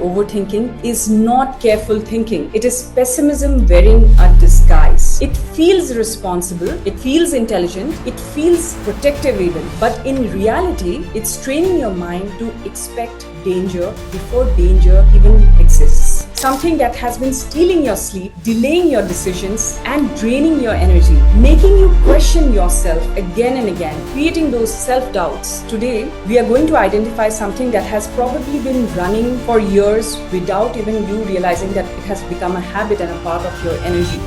overthinking is not careful thinking. It is pessimism wearing a disguise. It feels responsible, it feels intelligent, it feels protective even. But in reality, it's training your mind to expect danger before danger even exists. Something that has been stealing your sleep, delaying your decisions, and draining your energy, making you question yourself again and again, creating those self-doubts. Today, we are going to identify something that has probably been running for years without even you realizing that it has become a habit and a part of your energy.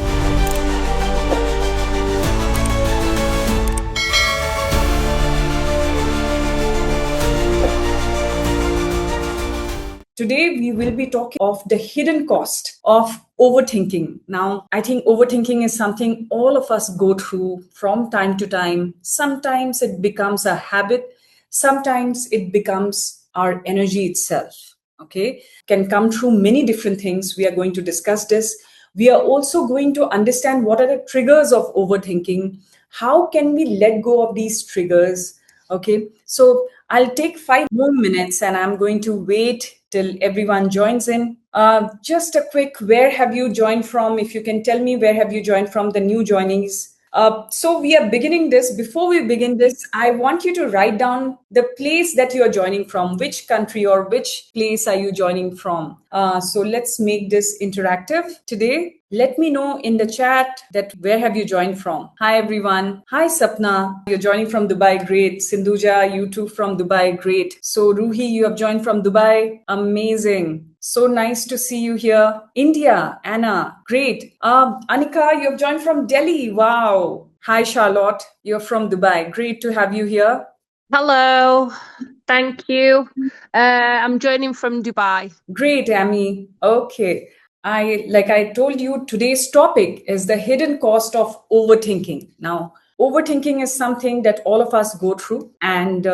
Today, we will be talking of the hidden cost of overthinking. Now, I think overthinking is something all of us go through from time to time. Sometimes it becomes a habit. Sometimes it becomes our energy itself. Okay, can come through many different things. We are going to discuss this. We are also going to understand what are the triggers of overthinking. How can we let go of these triggers? Okay, so I'll take 5 more minutes and I'm going to wait till everyone joins in. Just a quick, where have you joined from? If you can tell me where have you joined from, the new joinings. So we are beginning this. Before we begin this, I want you to write down the place that you are joining from, which country or which place are you joining from. So let's make this interactive today. Let me know in the chat that where have you joined from. Hi, everyone. Hi, Sapna. You're joining from Dubai. Great. Sindhuja, you too from Dubai. Great. So Ruhi, you have joined from Dubai. Amazing. So nice to see you here. India, Anna. Great. Anika, you have joined from Delhi. Wow. Hi, Charlotte. You're from Dubai. Great to have you here. Hello. Thank you. I'm joining from Dubai. Great, Amy. Okay. Like I told you, today's topic is the hidden cost of overthinking. Now, overthinking is something that all of us go through. And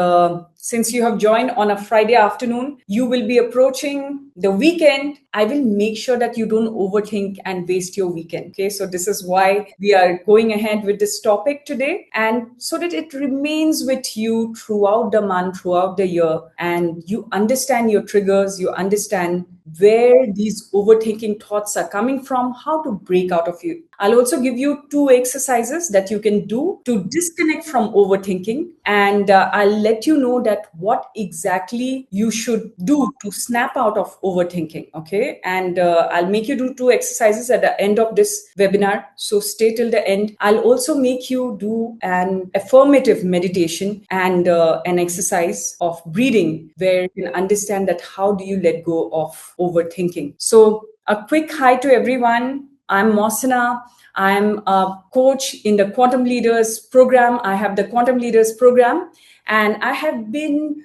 since you have joined on a Friday afternoon, you will be approaching the weekend. I will make sure that you don't overthink and waste your weekend. Okay, so this is why we are going ahead with this topic today, and so that it remains with you throughout the month, throughout the year, and you understand your triggers, you understand where these overthinking thoughts are coming from, how to break out of you. I'll also give you 2 exercises that you can do to disconnect from overthinking, and I'll let you know that what exactly you should do to snap out of overthinking. Okay, and I'll make you do 2 exercises at the end of this webinar, so stay till the end. I'll also make you do an affirmative meditation and an exercise of breathing where you can understand that how do you let go of overthinking. So a quick hi to everyone. I'm Mohsinaa. I'm a coach in the Quantum Leaders program. I have the Quantum Leaders program, and I have been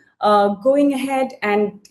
going ahead and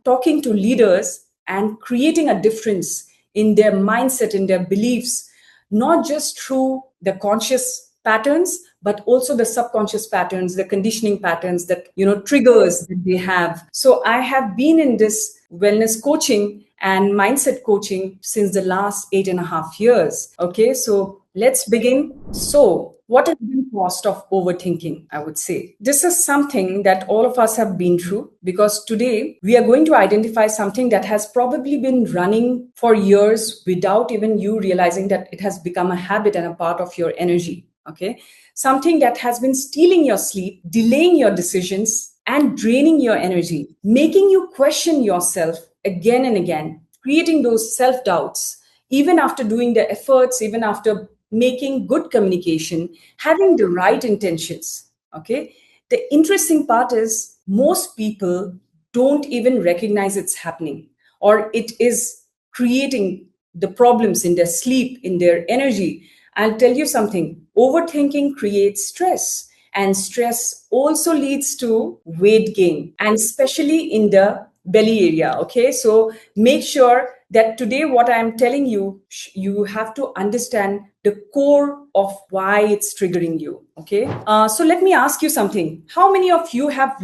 talking to leaders and creating a difference in their mindset, in their beliefs, not just through the conscious patterns, but also the subconscious patterns, the conditioning patterns that triggers that they have. So I have been in this wellness coaching and mindset coaching since the last 8.5 years. Okay, so let's begin. So what is the cost of overthinking? I would say this is something that all of us have been through, because today we are going to identify something that has probably been running for years without even you realizing that it has become a habit and a part of your energy. Okay, something that has been stealing your sleep, delaying your decisions, and draining your energy, making you question yourself again and again, creating those self-doubts, even after doing the efforts, even after making good communication, having the right intentions. Okay. The interesting part is most people don't even recognize it's happening, or it is creating the problems in their sleep, in their energy. I'll tell you something. Overthinking creates stress, and stress also leads to weight gain, and especially in the belly area. Okay, so make sure that today what I am telling you, you have to understand the core of why it's triggering you. Okay, so let me ask you something. How many of you have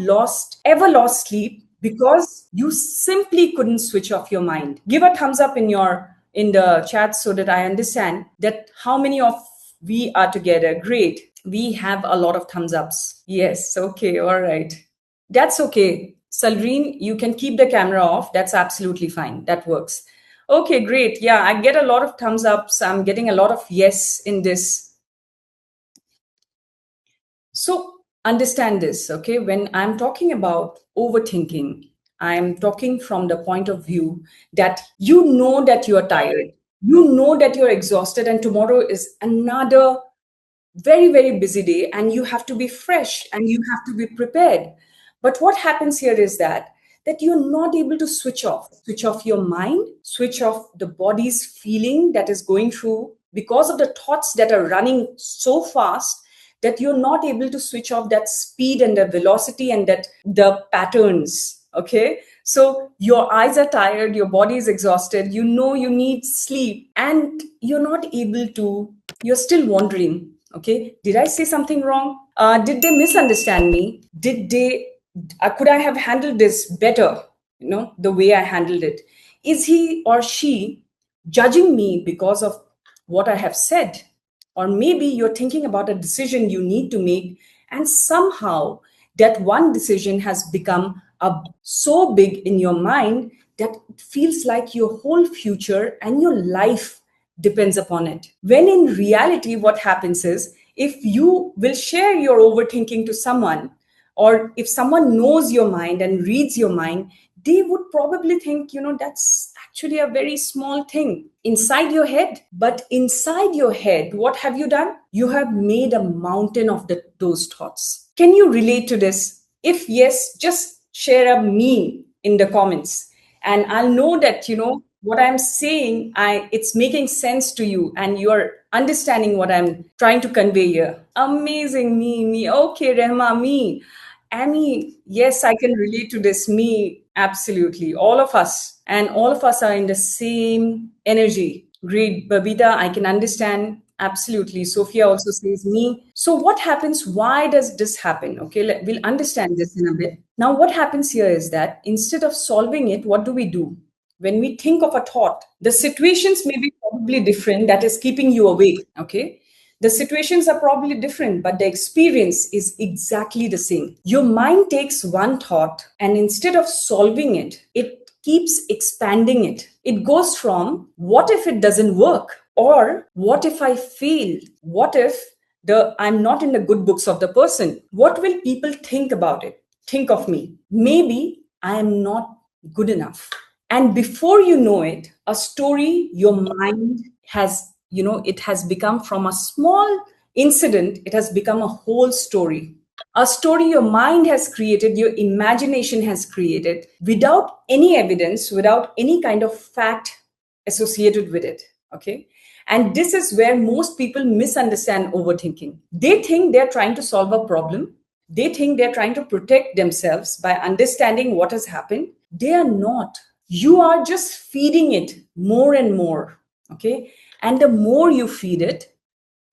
ever lost sleep because you simply couldn't switch off your mind? Give a thumbs up in the chat so that I understand that how many of we are together. Great. We have a lot of thumbs ups. Yes. Okay. All right. That's okay. Salreen, you can keep the camera off. That's absolutely fine. That works. Okay, great. Yeah, I get a lot of thumbs ups. I'm getting a lot of yes in this. So understand this, okay? When I'm talking about overthinking, I'm talking from the point of view that you know that you're tired, you know that you're exhausted, and tomorrow is another very, very busy day, and you have to be fresh and you have to be prepared. But what happens here is that you're not able to switch off your mind, switch off the body's feeling that is going through because of the thoughts that are running so fast, that you're not able to switch off that speed and the velocity and that the patterns. Okay, so your eyes are tired, your body is exhausted, you know you need sleep, and you're not able to, you're still wondering, okay, did I say something wrong? Did they misunderstand me? Did they, could I have handled this better? You know, the way I handled it. Is he or she judging me because of what I have said? Or maybe you're thinking about a decision you need to make, and somehow that one decision has become so big in your mind that it feels like your whole future and your life depends upon it. When in reality, what happens is, if you will share your overthinking to someone, or if someone knows your mind and reads your mind, they would probably think, you know, that's actually a very small thing inside your head. But inside your head, what have you done? You have made a mountain of those thoughts. Can you relate to this? If yes, just share a meme in the comments, and I'll know that, you know, what I'm saying, it's making sense to you and you're understanding what I'm trying to convey here. Amazing. Me. Okay, Rehma, me. Amy, yes, I can relate to this. Me, absolutely. All of us. And all of us are in the same energy. Great. Babita, I can understand. Absolutely. Sophia also says me. So, what happens? Why does this happen? Okay, we'll understand this in a bit. Now, what happens here is that instead of solving it, what do? When we think of a thought, the situations may be probably different that is keeping you awake. Okay, the situations are probably different, but the experience is exactly the same. Your mind takes one thought, and instead of solving it, it keeps expanding it. It goes from, what if it doesn't work? Or what if I fail? What if I'm not in the good books of the person? What will people think about it? Think of me. Maybe I am not good enough. And before you know it, a story your mind has, you know, it has become from a small incident, it has become a whole story. A story your mind has created, your imagination has created, without any evidence, without any kind of fact associated with it. Okay. And this is where most people misunderstand overthinking. They think they're trying to solve a problem. They think they're trying to protect themselves by understanding what has happened. They are not. You are just feeding it more and more. Okay. And the more you feed it,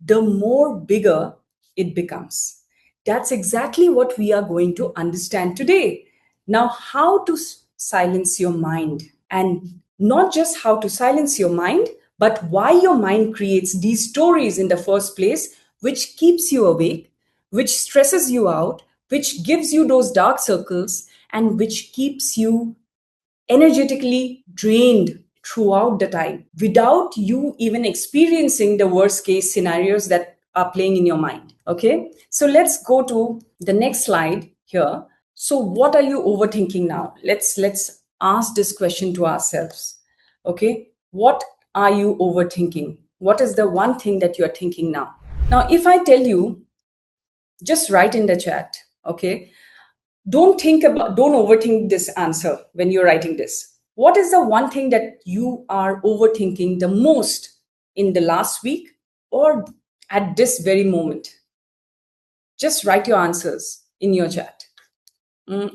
the more bigger it becomes. That's exactly what we are going to understand today. Now, how to silence your mind, and not just how to silence your mind, but why your mind creates these stories in the first place, which keeps you awake, which stresses you out, which gives you those dark circles, and which keeps you energetically drained throughout the time without you even experiencing the worst case scenarios that are playing in your mind. Okay, so let's go to the next slide here. So what are you overthinking now? Let's ask this question to ourselves. Okay, what are you overthinking? What is the one thing that you are thinking now? Now, if I tell you, just write in the chat. Okay, don't overthink this answer when you're writing this. What is the one thing that you are overthinking the most in the last week or at this very moment? Just write your answers in your chat.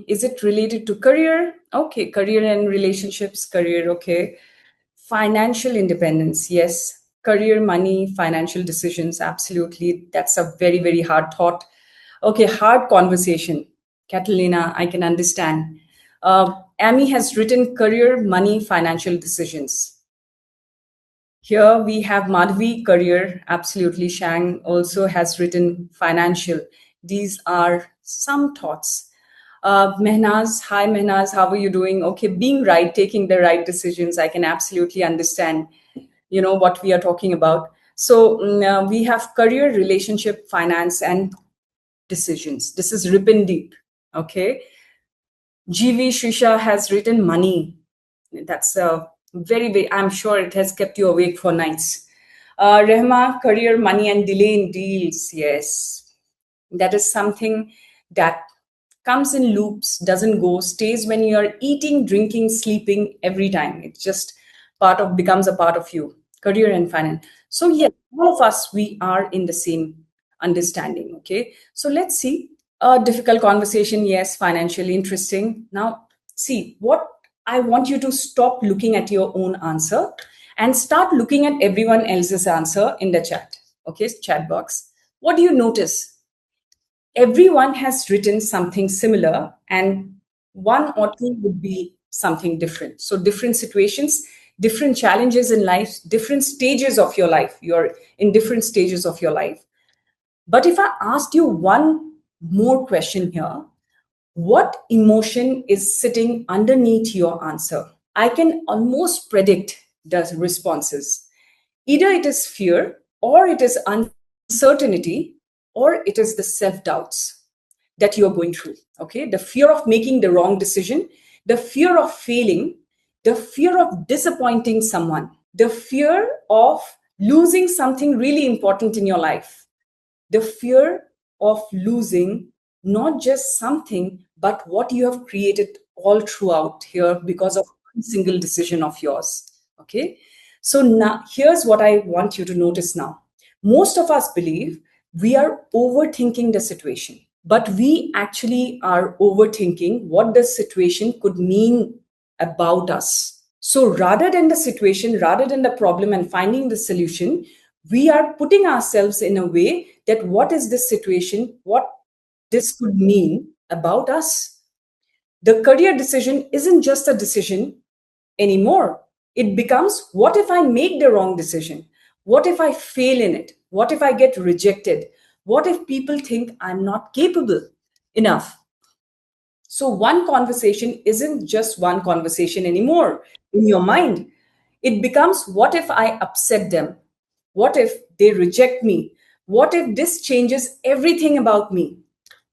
Is it related to career? Okay, career and relationships, career, okay. Financial independence, yes. Career, money, financial decisions, absolutely. That's a very, very hard thought. Okay, hard conversation. Catalina, I can understand. Amy has written career, money, financial decisions. Here we have Madhvi, career, absolutely. Shang also has written financial. These are some thoughts. Mehnaz, hi Mehnaz, how are you doing? Okay, being right, taking the right decisions. I can absolutely understand, what we are talking about. So we have career, relationship, finance, and decisions. This is rip and deep. Okay. GV Shisha has written money. That's a very, I'm sure it has kept you awake for nights. Rehma, career, money, and delay in deals. Yes. That is something that comes in loops, doesn't go, stays when you're eating, drinking, sleeping every time. It just becomes a part of you, career and finance. So yes, all of us, we are in the same understanding. Okay. So let's see. A difficult conversation, yes, financially interesting. Now, see what I want you to stop looking at your own answer and start looking at everyone else's answer in the chat. Okay, chat box. What do you notice? Everyone has written something similar, and one or two would be something different. So different situations, different challenges in life, different stages of your life. You're in different stages of your life. But if I asked you one more question here, what emotion is sitting underneath your answer? I can almost predict the responses. Either it is fear, or it is uncertainty, or it is the self doubts that you are going through. Okay. The fear of making the wrong decision, the fear of failing, the fear of disappointing someone, the fear of losing something really important in your life, the fear of losing not just something, but what you have created all throughout here because of one single decision of yours. Okay. So now here's what I want you to notice now. Most of us believe we are overthinking the situation, but we actually are overthinking what the situation could mean about us. So rather than the situation, rather than the problem and finding the solution, we are putting ourselves in a way that what is this situation, what this could mean about us. The career decision isn't just a decision anymore. It becomes, what if I make the wrong decision? What if I fail in it? What if I get rejected? What if people think I'm not capable enough? So one conversation isn't just one conversation anymore in your mind. It becomes, what if I upset them? What if they reject me? What if this changes everything about me,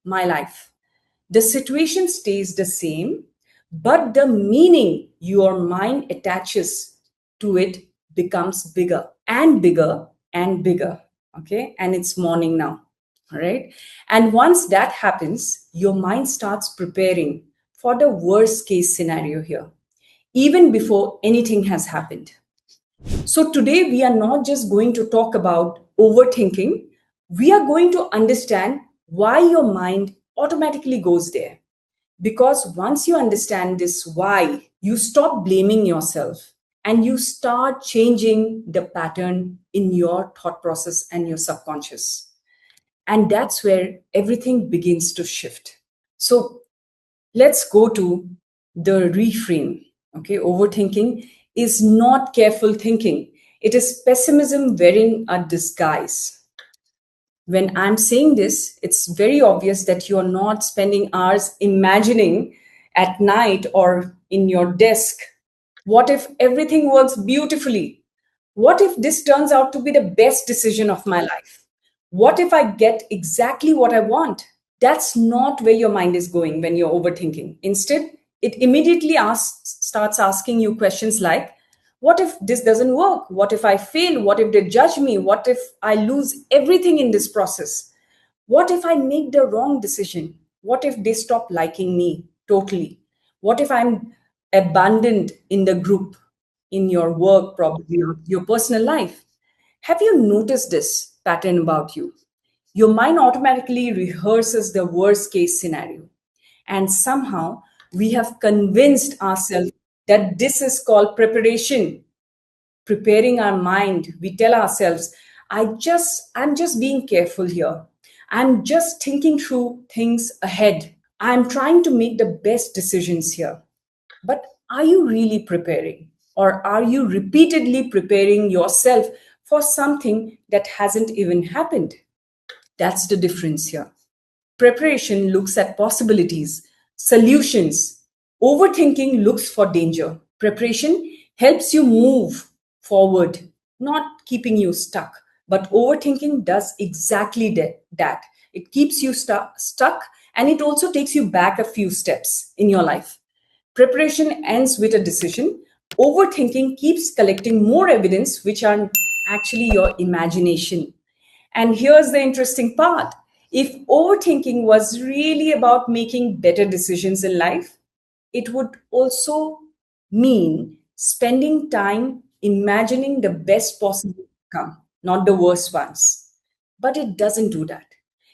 my life? The situation stays the same, but the meaning your mind attaches to it becomes bigger and bigger and bigger. Okay. And it's morning now. All right. And once that happens, your mind starts preparing for the worst case scenario here, even before anything has happened. So today we are not just going to talk about overthinking, we are going to understand why your mind automatically goes there. Because once you understand this why, you stop blaming yourself and you start changing the pattern in your thought process and your subconscious. And that's where everything begins to shift. So let's go to the reframe. Okay, overthinking is not careful thinking, it is pessimism wearing a disguise. When I'm saying this, it's very obvious that you're not spending hours imagining at night or in your desk, what if everything works beautifully? What if this turns out to be the best decision of my life? What if I get exactly what I want? That's not where your mind is going when you're overthinking. Instead, it immediately starts asking you questions like, what if this doesn't work? What if I fail? What if they judge me? What if I lose everything in this process? What if I make the wrong decision? What if they stop liking me totally? What if I'm abandoned in the group, in your work, probably, or your personal life? Have you noticed this pattern about you? Your mind automatically rehearses the worst case scenario. And somehow we have convinced ourselves that this is called preparation, preparing our mind. We tell ourselves, I'm just being careful here. I'm just thinking through things ahead. I'm trying to make the best decisions here. But are you really preparing? Or are you repeatedly preparing yourself for something that hasn't even happened? That's the difference here. Preparation looks at possibilities, Solutions. Overthinking looks for danger. Preparation helps you move forward, not keeping you stuck. But overthinking does exactly that. It keeps you stuck, and it also takes you back a few steps in your life. Preparation ends with a decision. Overthinking keeps collecting more evidence, which are actually your imagination. And here's the interesting part. If overthinking was really about making better decisions in life, it would also mean spending time imagining the best possible outcome, not the worst ones. But it doesn't do that.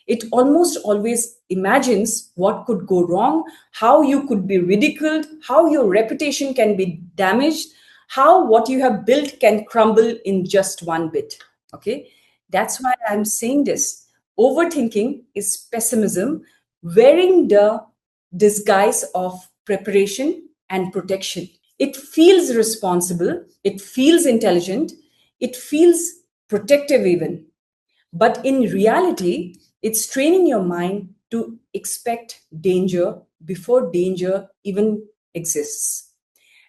It almost always imagines what could go wrong, how you could be ridiculed, how your reputation can be damaged, how what you have built can crumble in just one bit. Okay? That's why I'm saying this. Overthinking is pessimism wearing the disguise of preparation and protection. It feels responsible, it feels intelligent, it feels protective, even. But in reality, it's training your mind to expect danger before danger even exists.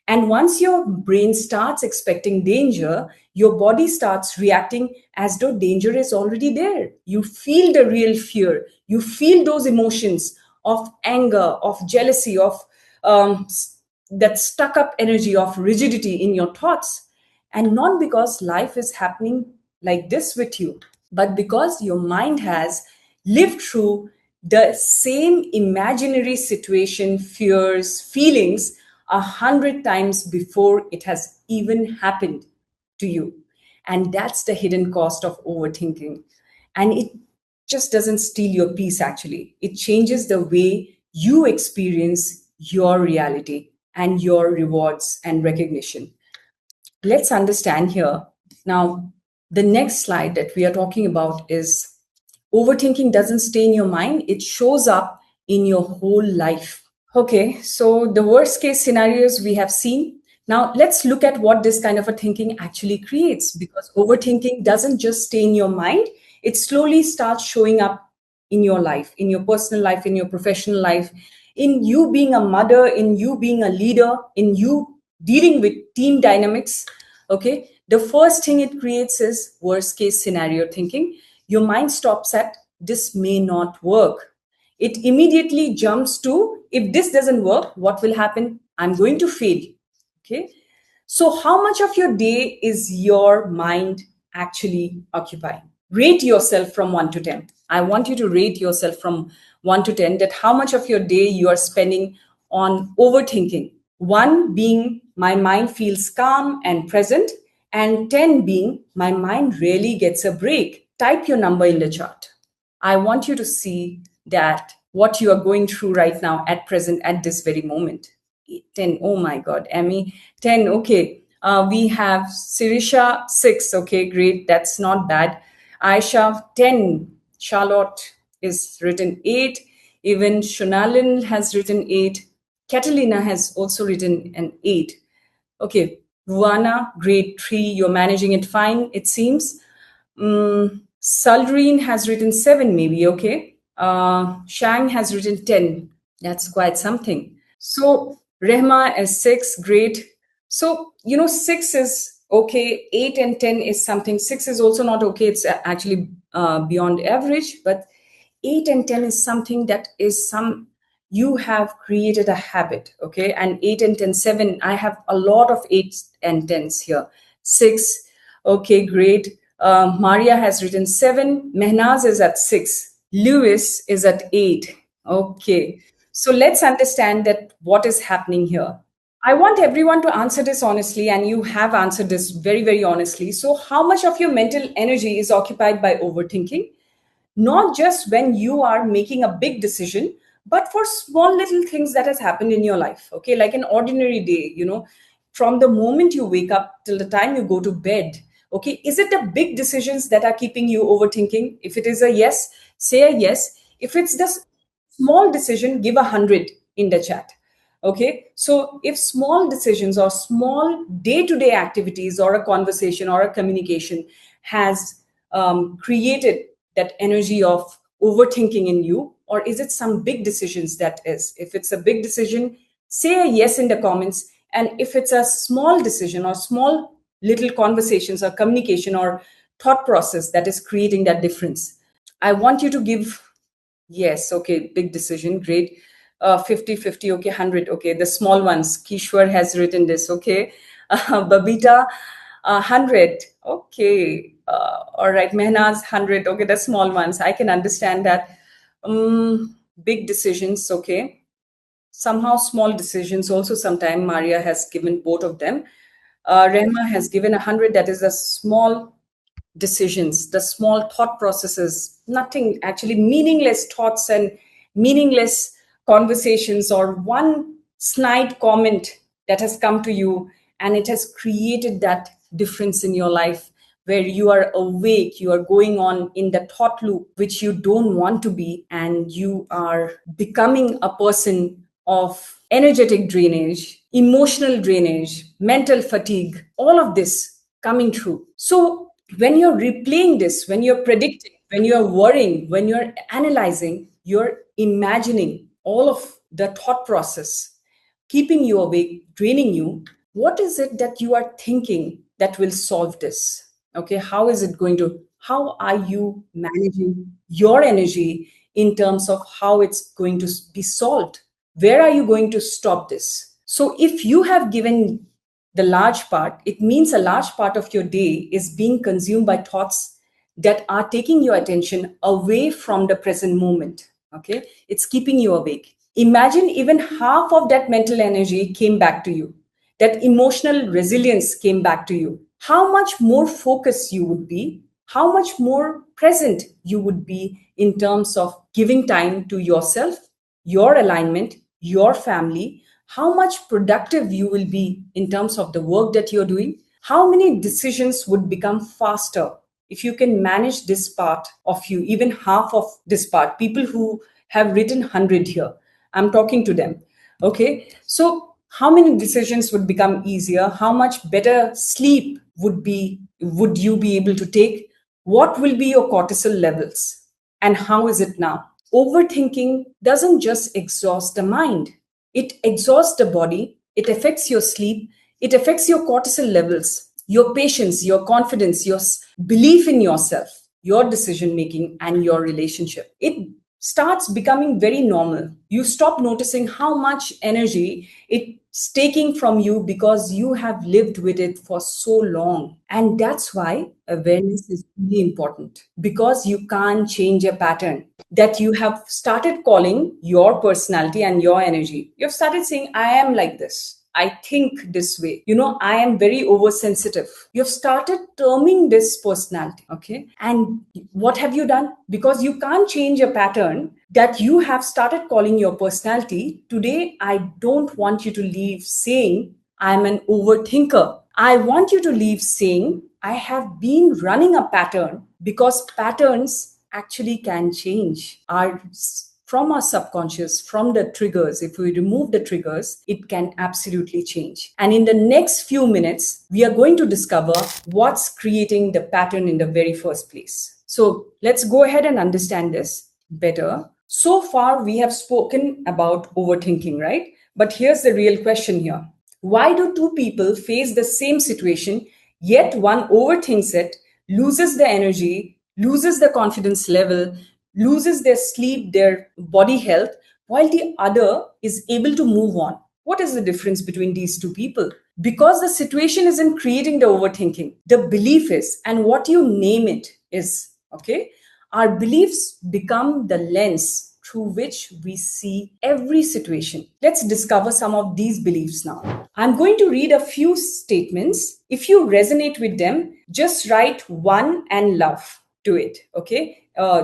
And once your brain starts expecting danger, your body starts reacting as though danger is already there. You feel the real fear. You feel those emotions of anger, of jealousy, of that stuck up energy of rigidity in your thoughts. And not because life is happening like this with you, but because your mind has lived through the same imaginary situation, fears, feelings 100 times before it has even happened to you. And that's the hidden cost of overthinking. And it just doesn't steal your peace, actually. It changes the way you experience your reality and your rewards and recognition. Let's understand here. Now, the next slide that we are talking about is overthinking doesn't stay in your mind, it shows up in your whole life. Okay, so the worst case scenarios we have seen. Now, let's look at what this kind of a thinking actually creates, because overthinking doesn't just stay in your mind, it slowly starts showing up in your life, in your personal life, in your professional life, in you being a mother, in you being a leader, in you dealing with team dynamics. Okay, the first thing it creates is worst case scenario thinking. Your mind stops at this may not work. It immediately jumps to, if this doesn't work, what will happen? I'm going to fail. Okay, so how much of your day is your mind actually occupying? Rate yourself from 1 to 10. I want you to rate yourself from 1 to 10, that how much of your day you are spending on overthinking. 1 being my mind feels calm and present, and 10 being my mind really gets a break. Type your number in the chart. I want you to see that what you are going through right now at present at this very moment. 10. Oh my God, Emmy. 10. Okay. We have Sirisha 6. Okay, great. That's not bad. Aisha 10. Charlotte is written 8. Even Shonalin has written 8. Catalina has also written an 8. Okay. Ruana, grade 3. You're managing it fine, it seems. Saldrine has written 7, maybe. Okay. Shang has written 10. That's quite something. So Rehma is 6, great. So, 6 is okay, 8 and 10 is something. 6 is also not okay, it's actually beyond average, but 8 and 10 is something that is you have created a habit, okay? And 8 and 10, 7, I have a lot of 8s and 10s here. 6, okay, great. Maria has written 7. Mehnaz is at 6. Lewis is at 8. Okay. So let's understand that what is happening here. I want everyone to answer this honestly, and you have answered this very, very honestly. So, how much of your mental energy is occupied by overthinking? Not just when you are making a big decision, but for small little things that has happened in your life. Okay, like an ordinary day, from the moment you wake up till the time you go to bed. Okay, is it the big decisions that are keeping you overthinking? If it is a yes, say a yes. If it's the small decision, give 100 in the chat. Okay, so if small decisions or small day-to-day activities or a conversation or a communication has created that energy of overthinking in you, or is it some big decisions that is? If it's a big decision, say a yes in the comments. And if it's a small decision or small little conversations or communication or thought process that is creating that difference, I want you to give yes. Okay, big decision. Great. 50, 50. Okay, 100. Okay, the small ones. Kishwar has written this. Okay. Babita, 100. Okay. All right. Mehnaz, 100. Okay, the small ones. I can understand that. Big decisions. Okay. Somehow small decisions also. Sometime Maria has given both of them. Rehma has given 100. That is a small decisions, the small thought processes, nothing actually, meaningless thoughts and meaningless conversations, or one snide comment that has come to you and it has created that difference in your life, where you are awake, you are going on in the thought loop which you don't want to be, and you are becoming a person of energetic drainage, emotional drainage, mental fatigue, all of this coming through. So when you're replaying this, when you're predicting, when you're worrying, when you're analyzing, you're imagining all of the thought process keeping you awake, draining you. What is it that you are thinking that will solve this? Okay, how is it going to, how are you managing your energy in terms of how it's going to be solved? Where are you going to stop this? So if you have given the large part, it means a large part of your day is being consumed by thoughts that are taking your attention away from the present moment. Okay, it's keeping you awake. Imagine even half of that mental energy came back to you, that emotional resilience came back to you. How much more focused you would be, how much more present you would be in terms of giving time to yourself, your alignment, your family, how much productive you will be in terms of the work that you're doing, how many decisions would become faster if you can manage this part of you, even half of this part. People who have written 100 here, I'm talking to them. Okay, so how many decisions would become easier? How much better sleep would you be able to take? What will be your cortisol levels, and how is it now? Overthinking doesn't just exhaust the mind, it exhausts the body, it affects your sleep, it affects your cortisol levels, your patience, your confidence, your belief in yourself, your decision making, and your relationship. It starts becoming very normal. You stop noticing how much energy it's taking from you because you have lived with it for so long. And that's why awareness is really important, because you can't change a pattern that you have started calling your personality and your energy. You've started saying, I am like this. I think this way. I am very oversensitive. You've started terming this personality. Okay. And what have you done? Because you can't change a pattern that you have started calling your personality. Today, I don't want you to leave saying, I'm an overthinker. I want you to leave saying, I have been running a pattern, because patterns actually can change. From our subconscious, from the triggers, if we remove the triggers, it can absolutely change. And in the next few minutes, we are going to discover what's creating the pattern in the very first place. So let's go ahead and understand this better. So far, we have spoken about overthinking, right? But here's the real question here. Why do two people face the same situation, yet one overthinks it, loses the energy, loses the confidence level, loses their sleep, their body health, while the other is able to move on? What is the difference between these two people? Because the situation isn't creating the overthinking. The belief is, and what you name it is, okay? Our beliefs become the lens through which we see every situation. Let's discover some of these beliefs now. I'm going to read a few statements. If you resonate with them, just write one and love to it, okay?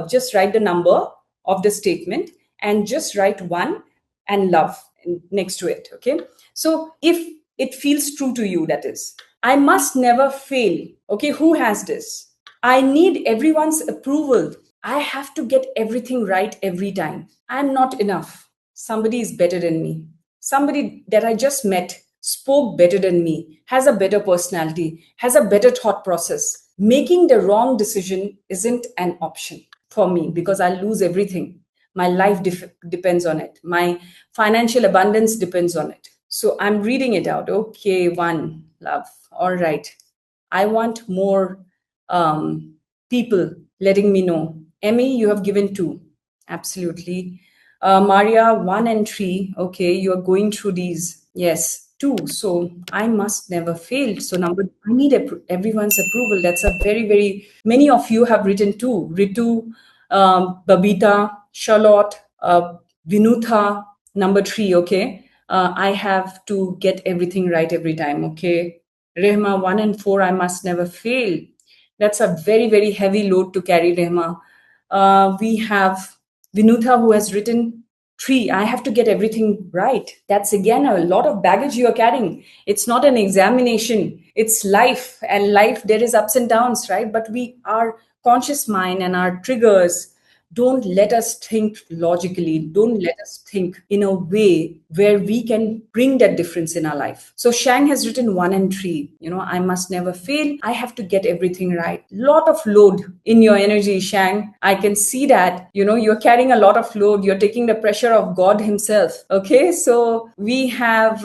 Just write the number of the statement and just write one and love next to it, okay? So if it feels true to you, that is, I must never fail. Okay, who has this? I need everyone's approval. I have to get everything right every time. I'm not enough. Somebody is better than me. Somebody that I just met spoke better than me, has a better personality, has a better thought process. Making the wrong decision isn't an option for me because I'll lose everything. My life depends on it. My financial abundance depends on it. So I'm reading it out. Okay, one, love. All right. I want more people letting me know. Emmy, you have given 2. Absolutely. Maria, 1 and 3. Okay, you are going through these. Yes, 2. So I must never fail. So I need everyone's approval. That's a very, very, many of you have written 2. Ritu, Babita, Charlotte, Vinutha, number 3. Okay. I have to get everything right every time. Okay. Rehma, 1 and 4, I must never fail. That's a very, very heavy load to carry, Rehma. We have Vinutha, who has written 3, I have to get everything right. That's again a lot of baggage you are carrying. It's not an examination, it's life. And life, there is ups and downs, right? But our conscious mind and our triggers don't let us think logically, don't let us think in a way where we can bring that difference in our life. So Shang has written 1 and 3. I must never fail. I have to get everything right. Lot of load in your energy, Shang. I can see that. You're carrying a lot of load. You're taking the pressure of God Himself. Okay, so we have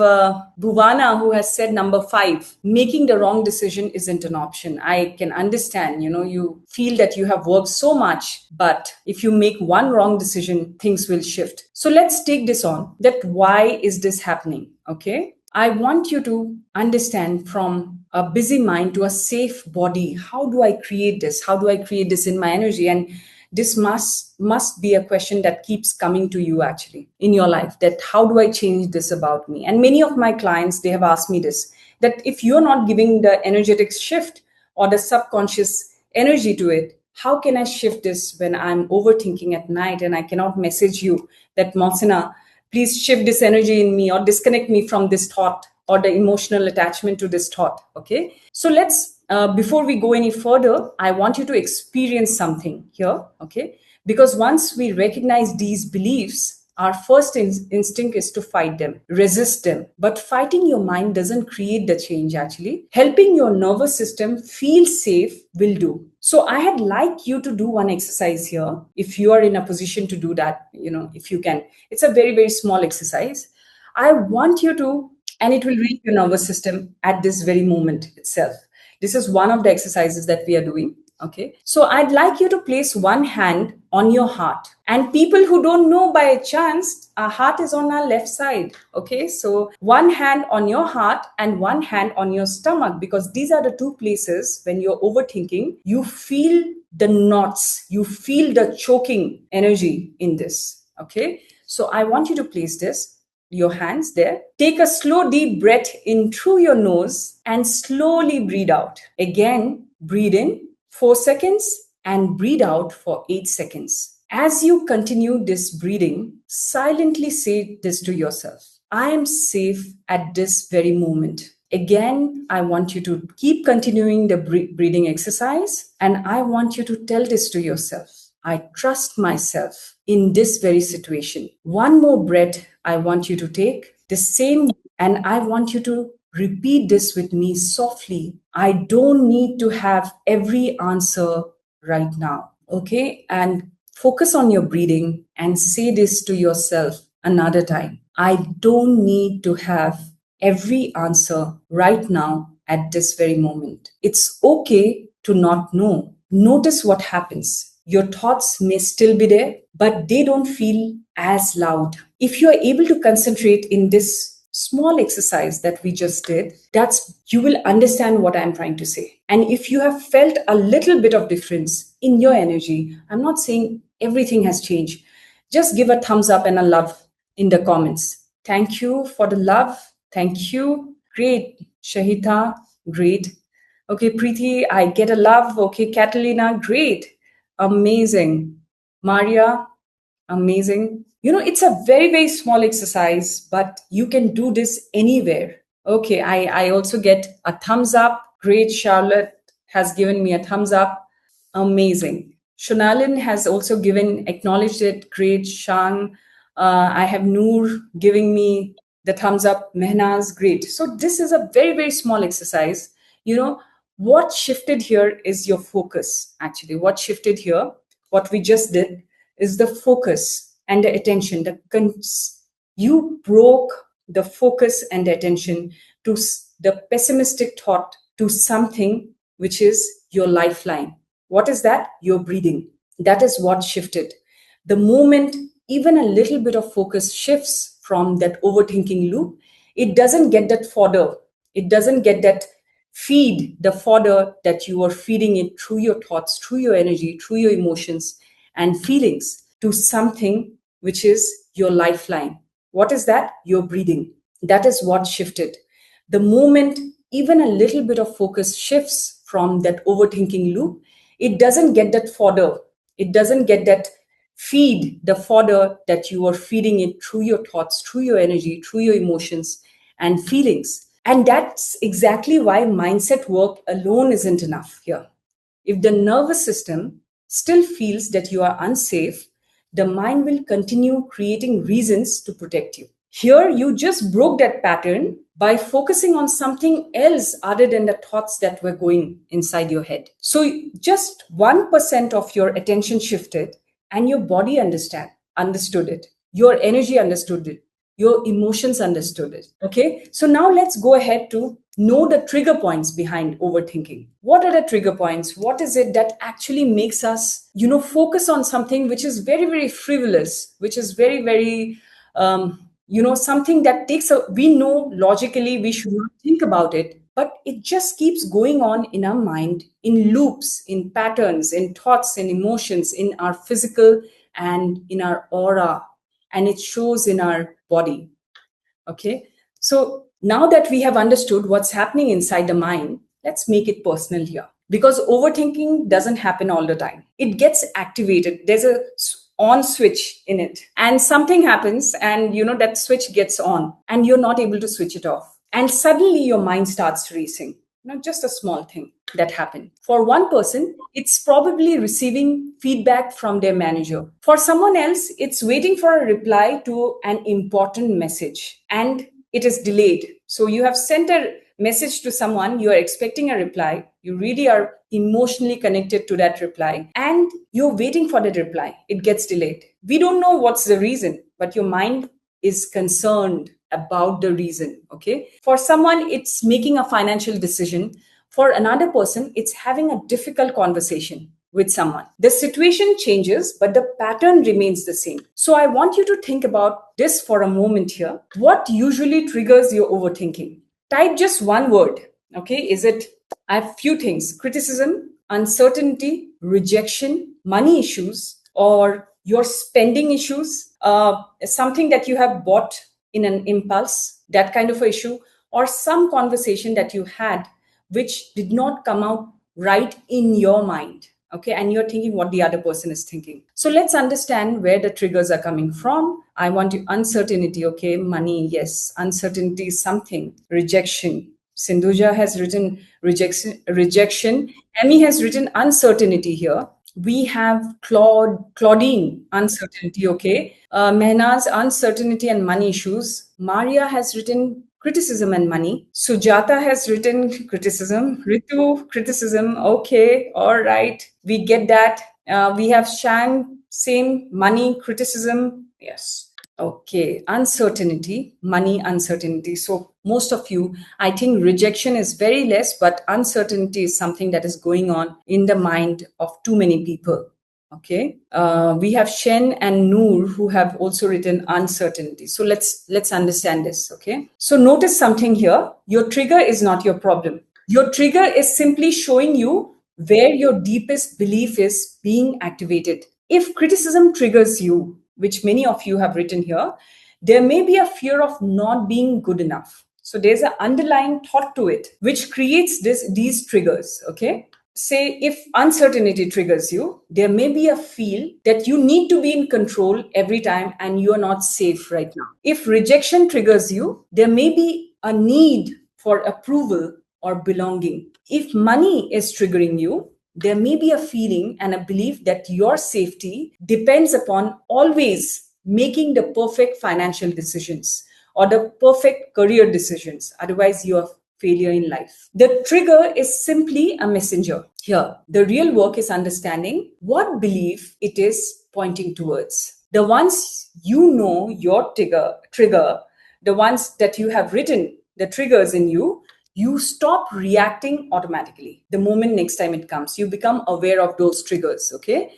Bhuvana, who has said number 5, making the wrong decision isn't an option. I can understand, you feel that you have worked so much, but if you make one wrong decision, things will shift. So let's take this on, that why is this happening? Okay. I want you to understand from a busy mind to a safe body. How do I create this? How do I create this in my energy? And this must be a question that keeps coming to you actually in your life, that how do I change this about me? And many of my clients, they have asked me this, that if you're not giving the energetic shift or the subconscious energy to it, how can I shift this when I'm overthinking at night and I cannot message you that, Mohsinaa, please shift this energy in me or disconnect me from this thought or the emotional attachment to this thought. Okay. So before we go any further, I want you to experience something here. Okay. Because once we recognize these beliefs, our first instinct is to fight them, resist them. But fighting your mind doesn't create the change actually. Helping your nervous system feel safe will do. So I had like you to do one exercise here. If you are in a position to do that, if you can, it's a very, very small exercise. I want you to, and it will reach your nervous system at this very moment itself. This is one of the exercises that we are doing. Okay. So I'd like you to place one hand on your heart. And people who don't know, by chance, our heart is on our left side. Okay. So one hand on your heart and one hand on your stomach, because these are the 2 places when you're overthinking, you feel the knots, you feel the choking energy in this. Okay. So I want you to place your hands there. Take a slow, deep breath in through your nose and slowly breathe out. Again, breathe in 4 seconds and breathe out for 8 seconds. As you continue this breathing, silently say this to yourself: I am safe at this very moment. Again, I want you to keep continuing the breathing exercise, and I want you to tell this to yourself: I trust myself in this very situation. One more breath I want you to take, the same, and I want you to repeat this with me softly. I don't need to have every answer right now. Okay? And focus on your breathing and say this to yourself another time. I don't need to have every answer right now at this very moment. It's okay to not know. Notice what happens. Your thoughts may still be there, but they don't feel as loud. If you are able to concentrate in this small exercise that we just did, you will understand what I'm trying to say. And if you have felt a little bit of difference in your energy, I'm not saying everything has changed. Just give a thumbs up and a love in the comments. Thank you for the love. Thank you. Great. Shahita, great. Okay, Preeti, I get a love. Okay, Catalina, great. Amazing. Maria, amazing. It's a very, very small exercise, but you can do this anywhere. Okay, I also get a thumbs up. Great. Charlotte has given me a thumbs up. Amazing. Shonalin has also acknowledged it. Great. Shang. I have Noor giving me the thumbs up. Mehnaz, great. So this is a very, very small exercise. What shifted here is your focus, actually. What shifted here, what we just did, is the focus. and the attention. You broke the focus and the attention to the pessimistic thought to something which is your lifeline. What is that? Your breathing. That is what shifted. The moment even a little bit of focus shifts from that overthinking loop, it doesn't get that fodder. It doesn't get that feed, the fodder that you are feeding it through your thoughts, through your energy, through your emotions and feelings to something which is your lifeline. What is that? Your breathing. That is what shifted. The moment even a little bit of focus shifts from that overthinking loop, it doesn't get that fodder. It doesn't get that feed, the fodder that you are feeding it through your thoughts, through your energy, through your emotions and feelings. And that's exactly why mindset work alone isn't enough here. If the nervous system still feels that you are unsafe, the mind will continue creating reasons to protect you. Here, you just broke that pattern by focusing on something else other than the thoughts that were going inside your head. So, just 1% of your attention shifted, and your body understood it. Your energy understood it. Your emotions understood it. Okay. So now let's go ahead to know the trigger points behind overthinking. What are the trigger points? What is it that actually makes us, focus on something which is very, very frivolous, which is very, very, something that we know logically we should not think about it, but it just keeps going on in our mind, in loops, in patterns, in thoughts, in emotions, in our physical and in our aura, and it shows in our body. Okay. So now that we have understood what's happening inside the mind, let's make it personal here. Because overthinking doesn't happen all the time. It gets activated. There's a on switch in it. And something happens and that switch gets on and you're not able to switch it off. And suddenly your mind starts racing. Just a small thing that happened. For one person, it's probably receiving feedback from their manager. For someone else, it's waiting for a reply to an important message and it is delayed. So you have sent a message to someone, you are expecting a reply, you really are emotionally connected to that reply, and you're waiting for that reply. It gets delayed. We don't know what's the reason, but your mind is concerned about the reason. Okay. For someone, it's making a financial decision. For another person, it's having a difficult conversation with someone. The situation changes, but the pattern remains the same. So I want you to think about this for a moment here. What usually triggers your overthinking? Type just one word. Okay. I have few things: criticism, uncertainty, rejection, money issues, or your spending issues, something that you have bought in an impulse, that kind of issue, or some conversation that you had which did not come out right in your mind. Okay. And you're thinking what the other person is thinking. So let's understand where the triggers are coming from. I want you uncertainty. Okay. Money. Yes. Uncertainty is something. Rejection. Sindhuja has written rejection. Emmy has written uncertainty here. We have Claudine, uncertainty, okay. Mehnaz, uncertainty and money issues. Maria has written criticism and money. Sujata has written criticism. Ritu, criticism, okay, all right. We get that. We have Shang, same, money, criticism, yes. Okay, uncertainty, money, uncertainty. So most of you, I think rejection is very less, but uncertainty is something that is going on in the mind of too many people. Okay, we have Shen and Noor who have also written uncertainty. So let's understand this. Okay, so notice something here. Your trigger is not your problem. Your trigger is simply showing you where your deepest belief is being activated. If criticism triggers you, which many of you have written here, there may be a fear of not being good enough. So there's an underlying thought to it, which creates these triggers. Okay. Say if uncertainty triggers you, there may be a feel that you need to be in control every time and you're not safe right now. If rejection triggers you, there may be a need for approval or belonging. If money is triggering you, there may be a feeling and a belief that your safety depends upon always making the perfect financial decisions or the perfect career decisions. Otherwise, you are failure in life. The trigger is simply a messenger. Here, the real work is understanding what belief it is pointing towards. The ones your trigger, the ones that you have written, the triggers in you, you stop reacting automatically. The moment next time it comes, you become aware of those triggers, okay?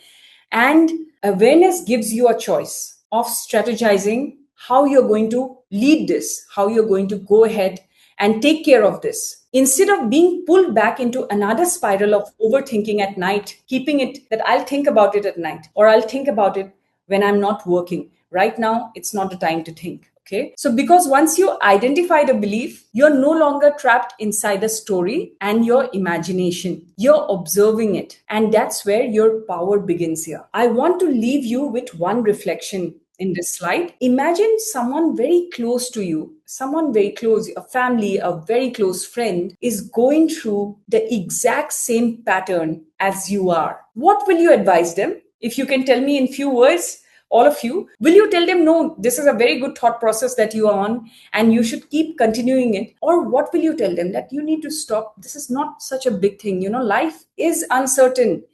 And awareness gives you a choice of strategizing how you're going to lead this, how you're going to go ahead and take care of this. Instead of being pulled back into another spiral of overthinking at night, keeping it that I'll think about it at night or I'll think about it when I'm not working. Right now, it's not the time to think. Okay. So, because once you identify the belief, you're no longer trapped inside the story and your imagination. You're observing it. And that's where your power begins here. I want to leave you with one reflection in this slide. Imagine someone very close to you, someone very close, a family, a very close friend is going through the exact same pattern as you are. What will you advise them? If you can tell me in few words, all of you, will you tell them, no, this is a very good thought process that you are on and you should keep continuing it? Or what will you tell them that you need to stop? This is not such a big thing. Life is uncertain.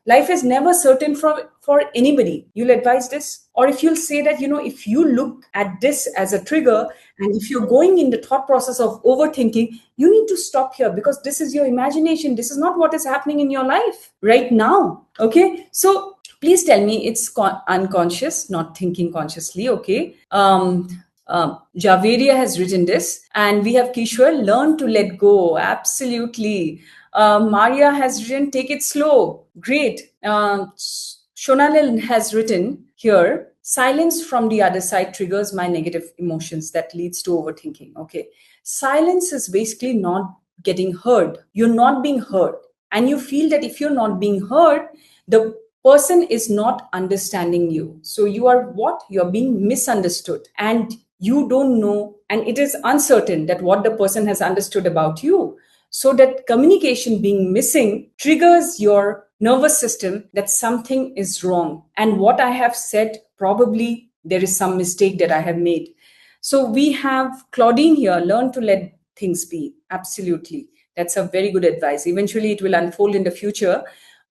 Life is never certain for anybody. You'll advise this? Or if you'll say that, if you look at this as a trigger and if you're going in the thought process of overthinking, you need to stop here because this is your imagination. This is not what is happening in your life right now. Okay. So please tell me it's unconscious, not thinking consciously. Okay. Javeria has written this, and we have Kishwar, learn to let go. Absolutely. Maria has written, take it slow. Great. Shonalil has written here, silence from the other side triggers my negative emotions that leads to overthinking. Okay. Silence is basically not getting heard. You're not being heard. And you feel that if you're not being heard, the person is not understanding you. So you are what? You're being misunderstood. And you don't know, and it is uncertain that what the person has understood about you. So that communication being missing triggers your nervous system that something is wrong. And what I have said, probably there is some mistake that I have made. So we have Claudine here, learn to let things be. Absolutely. That's a very good advice. Eventually it will unfold in the future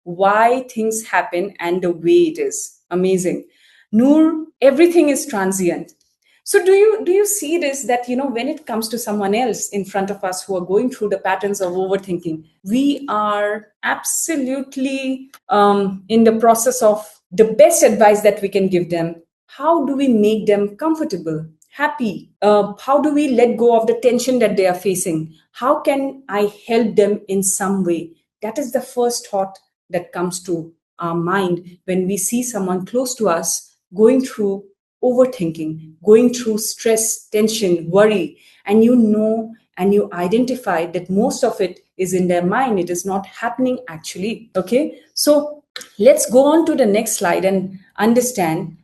why things happen and the way it is. Amazing. Noor, everything is transient. So do you see this, that when it comes to someone else in front of us who are going through the patterns of overthinking, we are absolutely in the process of the best advice that we can give them. How do we make them comfortable, happy? How do we let go of the tension that they are facing? How can I help them in some way? That is the first thought that comes to our mind when we see someone close to us going through overthinking, going through stress, tension, worry, and and you identify that most of it is in their mind. It is not happening actually. Okay. So let's go on to the next slide and understand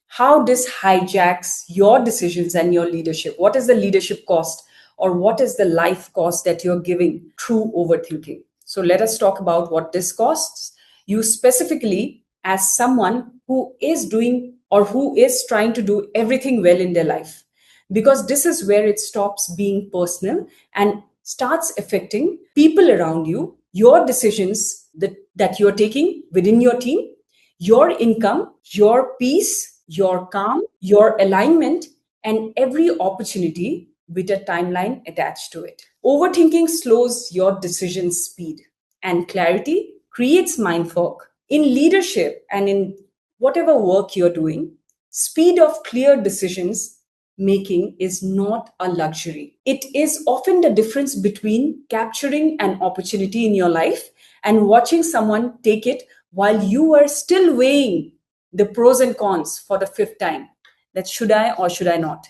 how this hijacks your decisions and your leadership. What is the leadership cost, or what is the life cost that you're giving through overthinking? So let us talk about what this costs you specifically as someone who is doing or who is trying to do everything well in their life. Because this is where it stops being personal and starts affecting people around you, your decisions that you're taking within your team, your income, your peace, your calm, your alignment, and every opportunity with a timeline attached to it. Overthinking slows your decision speed, and clarity creates mind fog. In leadership and in whatever work you're doing, speed of clear decisions making is not a luxury. It is often the difference between capturing an opportunity in your life and watching someone take it while you are still weighing the pros and cons for the fifth time. That should I or should I not?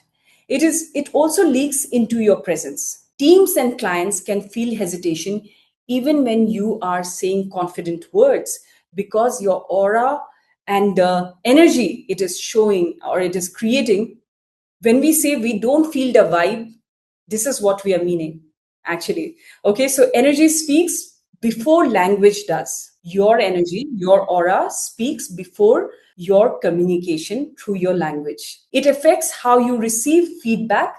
It also leaks into your presence. Teams and clients can feel hesitation even when you are saying confident words, because your aura and the energy it is showing or it is creating, when we say we don't feel the vibe, this is what we are meaning actually. Okay, so energy speaks before language does. Your energy, your aura speaks before your communication through your language. It affects how you receive feedback.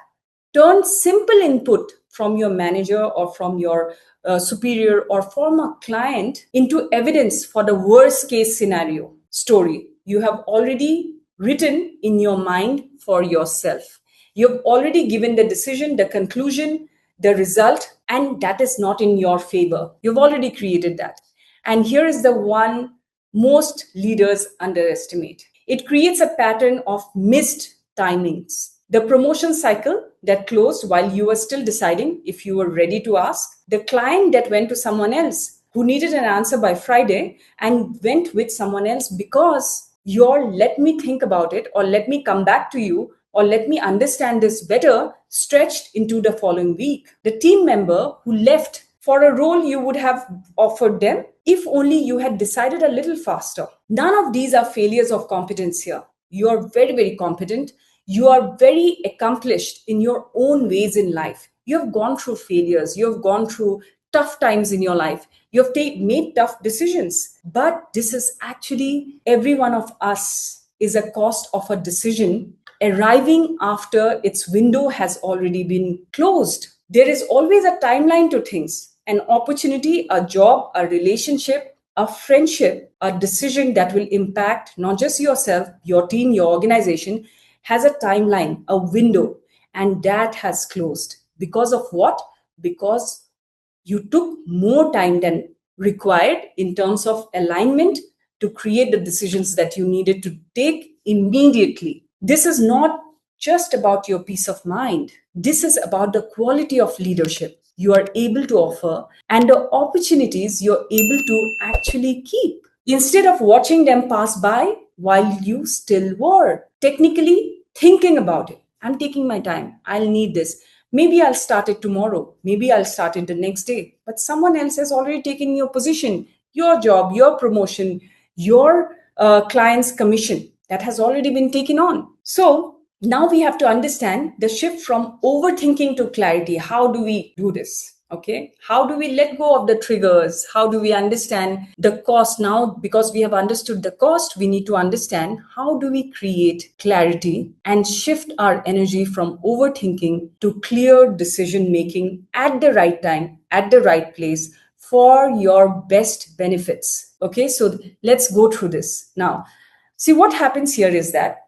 Turn simple input from your manager or from your superior or from a client into evidence for the worst case scenario. story you have already written in your mind for yourself. You've already given the decision, the conclusion, the result, and that is not in your favor. You've already created that. And here is the one most leaders underestimate. It creates a pattern of missed timings. The promotion cycle that closed while you were still deciding if you were ready to ask, the client that went to someone else who needed an answer by Friday and went with someone else because your let me think about it, or let me come back to you, or let me understand this better stretched into the following week. The team member who left for a role you would have offered them if only you had decided a little faster. None of these are failures of competence here. You are very, very competent. You are very accomplished in your own ways in life. You have gone through failures. You have gone through tough times in your life. You have made tough decisions. But this is actually, every one of us is a cost of a decision arriving after its window has already been closed. There is always a timeline to things. An opportunity, a job, a relationship, a friendship, a decision that will impact not just yourself, your team, your organization, has a timeline, a window, and that has closed. Because of what? Because you took more time than required in terms of alignment to create the decisions that you needed to take immediately. This is not just about your peace of mind. This is about the quality of leadership you are able to offer and the opportunities you're able to actually keep instead of watching them pass by while you still were technically thinking about it. I'm taking my time. I'll need this. Maybe I'll start it tomorrow. Maybe I'll start it the next day. But someone else has already taken your position, your job, your promotion, your client's commission that has already been taken on. So now we have to understand the shift from overthinking to clarity. How do we do this? Okay. How do we let go of the triggers? How do we understand the cost? Now, because we have understood the cost, we need to understand how do we create clarity and shift our energy from overthinking to clear decision making at the right time, at the right place for your best benefits. Okay. So let's go through this. Now, see what happens here is that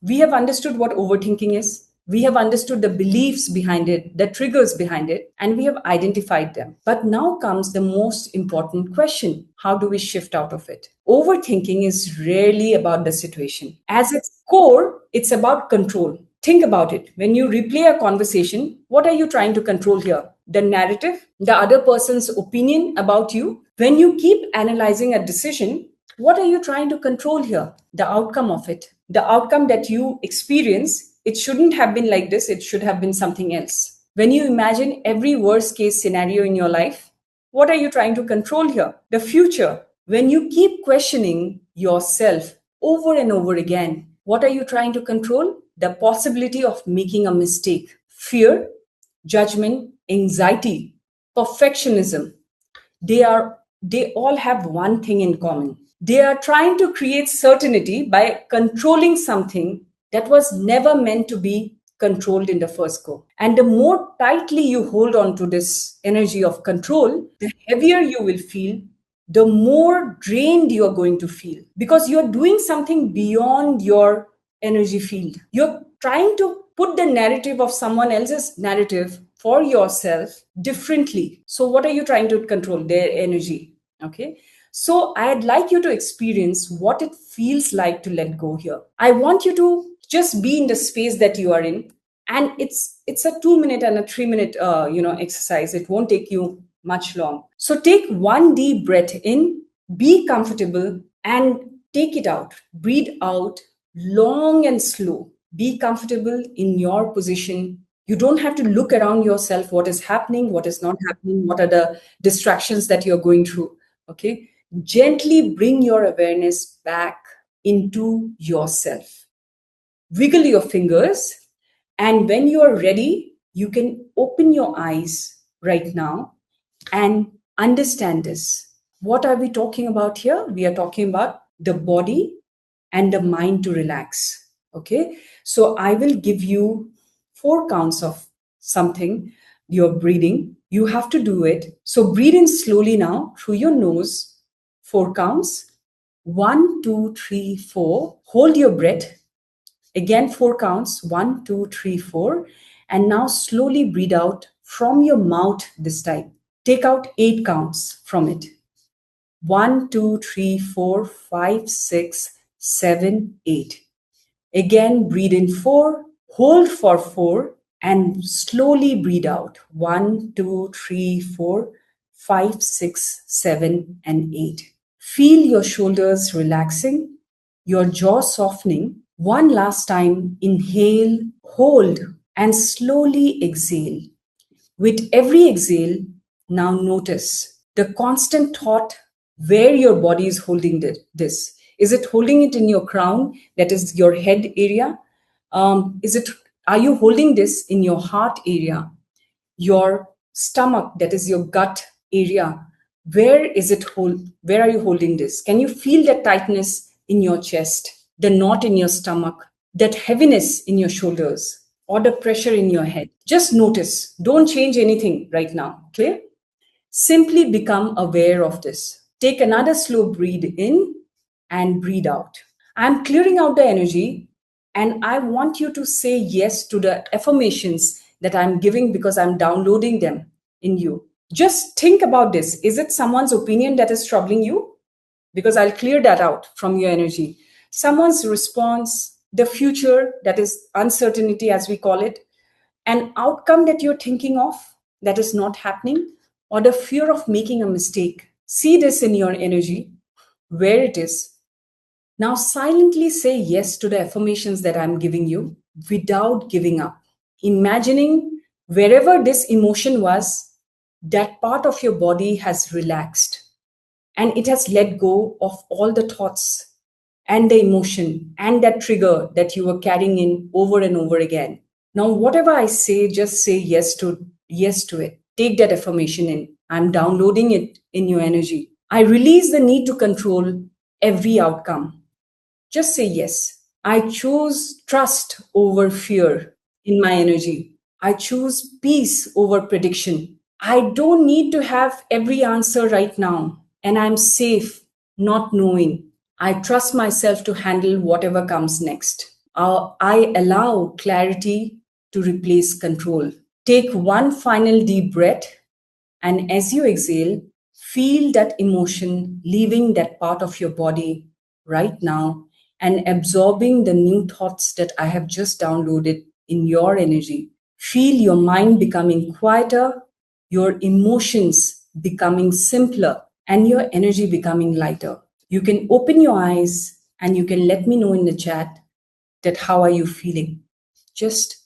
we have understood what overthinking is. We have understood the beliefs behind it, the triggers behind it, and we have identified them. But now comes the most important question. How do we shift out of it? Overthinking is rarely about the situation. As its core, it's about control. Think about it. When you replay a conversation, what are you trying to control here? The narrative, the other person's opinion about you. When you keep analyzing a decision, what are you trying to control here? The outcome of it. The outcome that you experience, it shouldn't have been like this. It should have been something else. When you imagine every worst case scenario in your life, what are you trying to control here? The future. When you keep questioning yourself over and over again, what are you trying to control? The possibility of making a mistake. Fear, judgment, anxiety, perfectionism. They all have one thing in common. They are trying to create certainty by controlling something that was never meant to be controlled in the first go. And the more tightly you hold on to this energy of control, the heavier you will feel, the more drained you are going to feel because you're doing something beyond your energy field. You're trying to put the narrative of someone else's narrative for yourself differently. So, what are you trying to control? Their energy. Okay. So, I'd like you to experience what it feels like to let go here. I want you to just be in the space that you are in. And it's a 2 minute and a 3 minute exercise. It won't take you much long. So take one deep breath in, be comfortable, and take it out. Breathe out long and slow. Be comfortable in your position. You don't have to look around yourself, what is happening, what is not happening, what are the distractions that you're going through. Okay. Gently bring your awareness back into yourself. Wiggle your fingers. And when you are ready, you can open your eyes right now and understand this. What are we talking about here? We are talking about the body and the mind to relax. Okay. So I will give you 4 counts of something. You're breathing. You have to do it. So breathe in slowly now through your nose. 4 counts. 1, 2, 3, 4. Hold your breath. Again, 4 counts. 1, 2, 3, 4. And now slowly breathe out from your mouth this time. Take out 8 counts from it. 1, 2, 3, 4, 5, 6, 7, 8. Again, breathe in 4, hold for 4, and slowly breathe out. 1, 2, 3, 4, 5, 6, 7, and 8. Feel your shoulders relaxing, your jaw softening. One last time, inhale, hold, and slowly exhale. With every exhale, now notice the constant thought where your body is holding this. Is it holding it in your crown, that is your head area? Are you holding this in your heart area, your stomach, that is your gut area? Where are you holding this? Can you feel the tightness in your chest, the knot in your stomach, that heaviness in your shoulders, or the pressure in your head? Just notice. Don't change anything right now. Clear? Simply become aware of this. Take another slow breathe in and breathe out. I'm clearing out the energy, and I want you to say yes to the affirmations that I'm giving because I'm downloading them in you. Just think about this. Is it someone's opinion that is troubling you? Because I'll clear that out from your energy. Someone's response, the future, that is uncertainty as we call it, an outcome that you're thinking of that is not happening, or the fear of making a mistake. See this in your energy, where it is. Now silently say yes to the affirmations that I'm giving you without giving up. Imagining wherever this emotion was, that part of your body has relaxed and it has let go of all the thoughts and the emotion and that trigger that you were carrying in over and over again. Now, whatever I say, just say yes to it. Take that affirmation in. I'm downloading it in your energy. I release the need to control every outcome. Just say yes. I choose trust over fear in my energy. I choose peace over prediction. I don't need to have every answer right now, and I'm safe not knowing. I trust myself to handle whatever comes next. I allow clarity to replace control. Take one final deep breath, and as you exhale, feel that emotion leaving that part of your body right now and absorbing the new thoughts that I have just downloaded in your energy. Feel your mind becoming quieter, your emotions becoming simpler, and your energy becoming lighter. You can open your eyes and you can let me know in the chat that how are you feeling. Just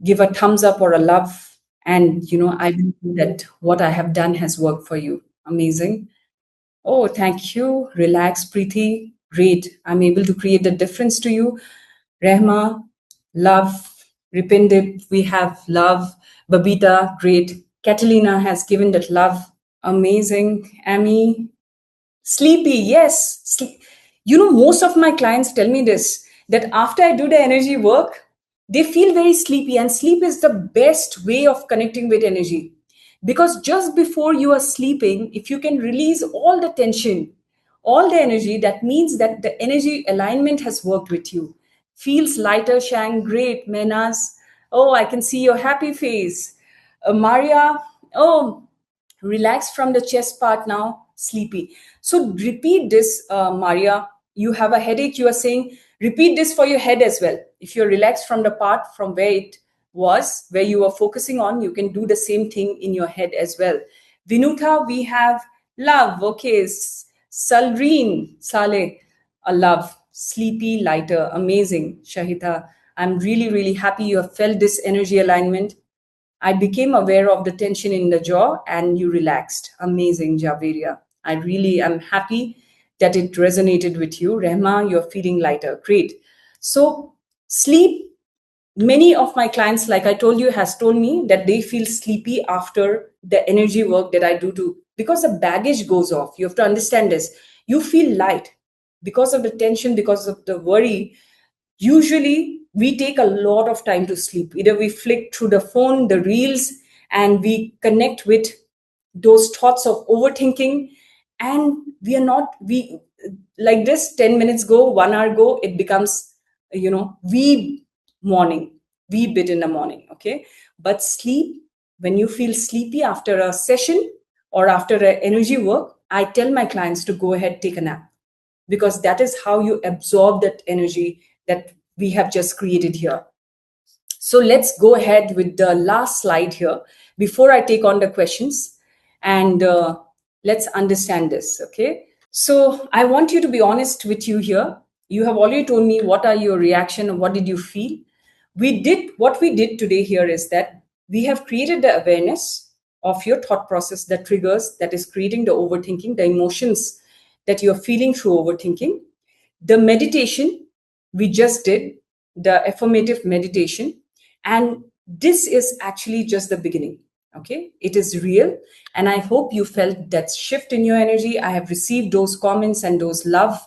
give a thumbs up or a love, and I believe that what I have done has worked for you. Amazing. Oh, thank you. Relax, Preeti. Great. I'm able to create the difference to you. Rehma, love. Ripindip, we have love. Babita, great. Catalina has given that love. Amazing. Amy, sleepy, yes. Most of my clients tell me this, that after I do the energy work, they feel very sleepy, and sleep is the best way of connecting with energy. Because just before you are sleeping, if you can release all the tension, all the energy, that means that the energy alignment has worked with you. Feels lighter, Shang, great. Menas, oh, I can see your happy face. Maria, oh, relax from the chest part now, sleepy. So repeat this, Maria. You have a headache, you are saying, repeat this for your head as well. If you're relaxed from the part from where it was, where you are focusing on, you can do the same thing in your head as well. Vinuta, we have love. Okay. Salreen, Saleh, a love. Sleepy, lighter, amazing. Shahita, I'm really, really happy you have felt this energy alignment. I became aware of the tension in the jaw and you relaxed. Amazing, Javeria. I really am happy that it resonated with you. Rehma, you're feeling lighter. Great. So, sleep. Many of my clients, like I told you, has told me that they feel sleepy after the energy work that I do to, because the baggage goes off. You have to understand this. You feel light because of the tension, because of the worry. Usually we take a lot of time to sleep. Either we flick through the phone, the reels, and we connect with those thoughts of overthinking, and we like this, 10 minutes go, 1 hour go, it becomes, wee morning, wee bit in the morning. Okay. But sleep, when you feel sleepy after a session or after a energy work, I tell my clients to go ahead, take a nap, because that is how you absorb that energy that we have just created here. So let's go ahead with the last slide here before I take on the questions, and let's understand this. Okay. So I want you to be honest with you here. You have already told me what are your reaction and what did you feel. What we did today here is that we have created the awareness of your thought process, that triggers, that is creating the overthinking, the emotions that you're feeling through overthinking. The meditation we just did, the affirmative meditation, and this is actually just the beginning. Okay, it is real, and I hope you felt that shift in your energy. I have received those comments and those love,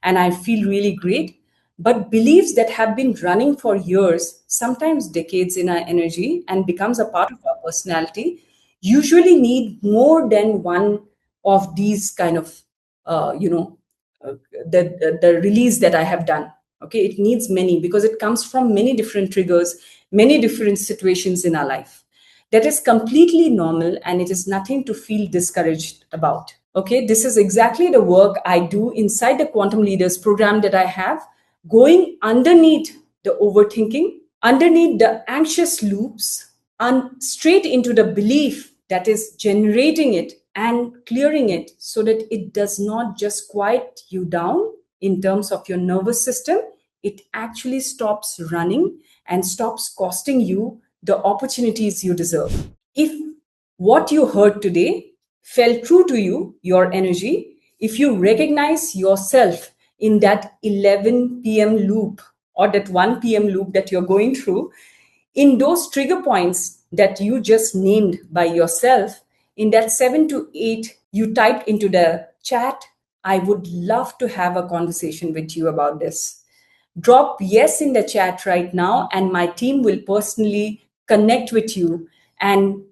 and I feel really great. But beliefs that have been running for years, sometimes decades, in our energy and becomes a part of our personality, usually need more than one of these kind of uh, you know the release that I have done. Okay, it needs many, because it comes from many different triggers, many different situations in our life. That is completely normal, and it is nothing to feel discouraged about. Okay, this is exactly the work I do inside the Quantum Leaders program that I have, going underneath the overthinking, underneath the anxious loops, and straight into the belief that is generating it and clearing it, so that it does not just quiet you down in terms of your nervous system. It actually stops running and stops costing you the opportunities you deserve. If what you heard today felt true to you, your energy, if you recognize yourself in that 11 p.m. loop or that 1 p.m. loop that you're going through, in those trigger points that you just named by yourself, in that 7 to 8 you typed into the chat, I would love to have a conversation with you about this. Drop yes in the chat right now, and my team will personally connect with you, and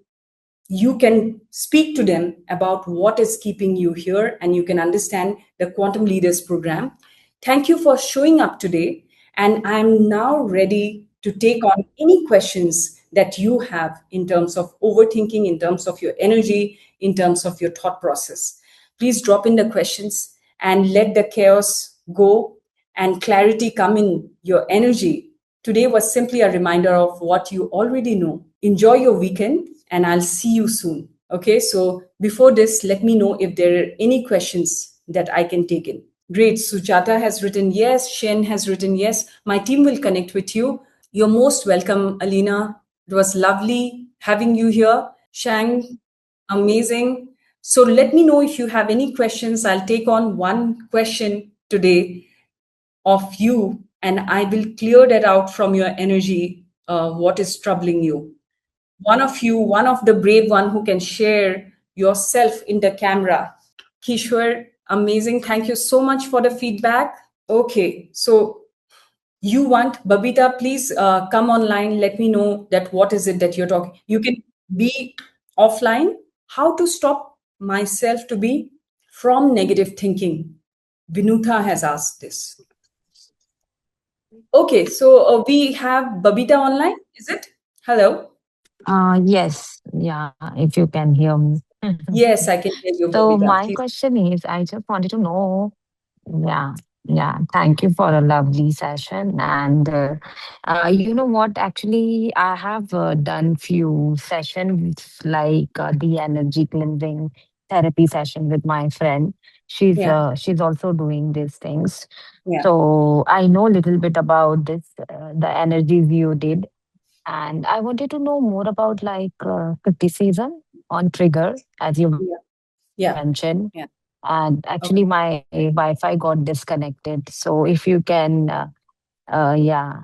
you can speak to them about what is keeping you here, and you can understand the Quantum Leaders program. Thank you for showing up today, and I'm now ready to take on any questions that you have in terms of overthinking, in terms of your energy, in terms of your thought process. Please drop in the questions and let the chaos go and clarity come in your energy. Today was simply a reminder of what you already know. Enjoy your weekend, and I'll see you soon. Okay, so before this, let me know if there are any questions that I can take in. Great. Sujata has written yes. Shen has written yes. My team will connect with you. You're most welcome, Alina. It was lovely having you here. Shang, amazing. So let me know if you have any questions. I'll take on one question today of you, and I will clear that out from your energy, what is troubling you. One of you, one of the brave one who can share yourself in the camera. Kishwar, amazing. Thank you so much for the feedback. Okay, so you want, Babita, please come online. Let me know that what is it that you're talking. You can be offline. How to stop myself to be from negative thinking? Vinuta has asked this. Okay, so we have Babita online, is it? Hello? Yes, yeah, if you can hear me. Yes, I can hear you, So Babita. my Please. question is, I just wanted to know, yeah, yeah, thank you for a lovely session. And you know what? Actually, I have done few sessions like the energy cleansing therapy session with my friend. Yeah, She's also doing these things. yeah, So I know a little bit about this, the energies you did. And I wanted to know more about like criticism on trigger, as you yeah, mentioned. yeah, And yeah. actually, my Okay. Wi-Fi got disconnected. So if you can, yeah,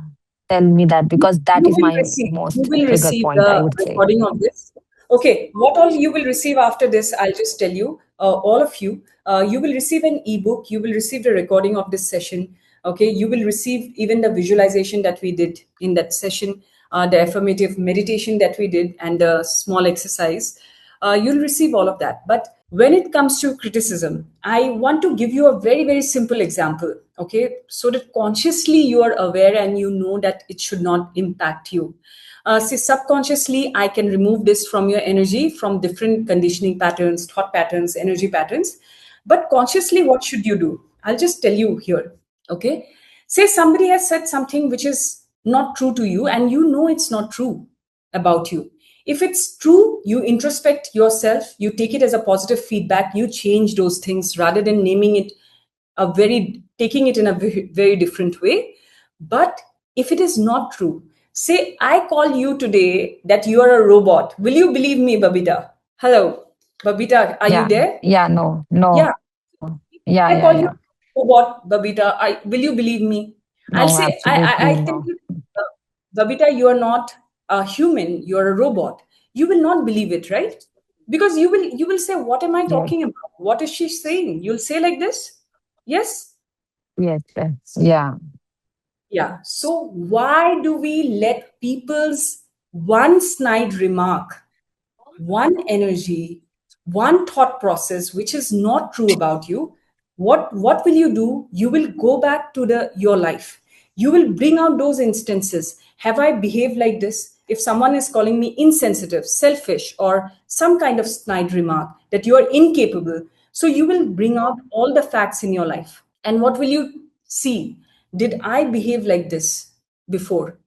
tell me that because that is my most You will trigger receive point, I the would say. recording of this. Okay, what all you will receive after this, I'll just tell you, all of you, you will receive an ebook, you will receive the recording of this session. Okay, you will receive even the visualization that we did in that session, the affirmative meditation that we did, and the small exercise. You'll receive all of that. But When it comes to criticism, I want to give you a very, very simple example, okay? So that consciously you are aware and you know that it should not impact you. See, subconsciously, I can remove this from your energy, from different conditioning patterns, thought patterns, energy patterns. But consciously, what should you do? I'll just tell you here, okay? Say somebody has said something which is not true to you, and you know it's not true about you. If it's true, you introspect yourself, you take it as a positive feedback, you change those things rather than naming it taking it in a very, very different way. But if it is not true, say I call you today that you are a robot. Will you believe me, Babita? Hello, Babita, are you Yeah. there? Yeah. No. No. Yeah. Yeah. Yeah. I Yeah. call you robot, Babita. Will you believe me? I'll No. say, I Absolutely tell no. you, uh, Babita, you are not a human. You are a robot. You will not believe it, right? Because you will say, what am I Yes. talking about? What is she saying? You'll say like this, yes, Yes. Yes. Yeah. yeah. So why do we let people's one snide remark, one energy, one thought process which is not true about you? What will you do? You will go back to the your life. You will bring out those instances. Have I behaved like this? If someone is calling me insensitive, selfish, or some kind of snide remark that you are incapable, so you will bring out all the facts in your life. And what will you see? Did I behave like this before?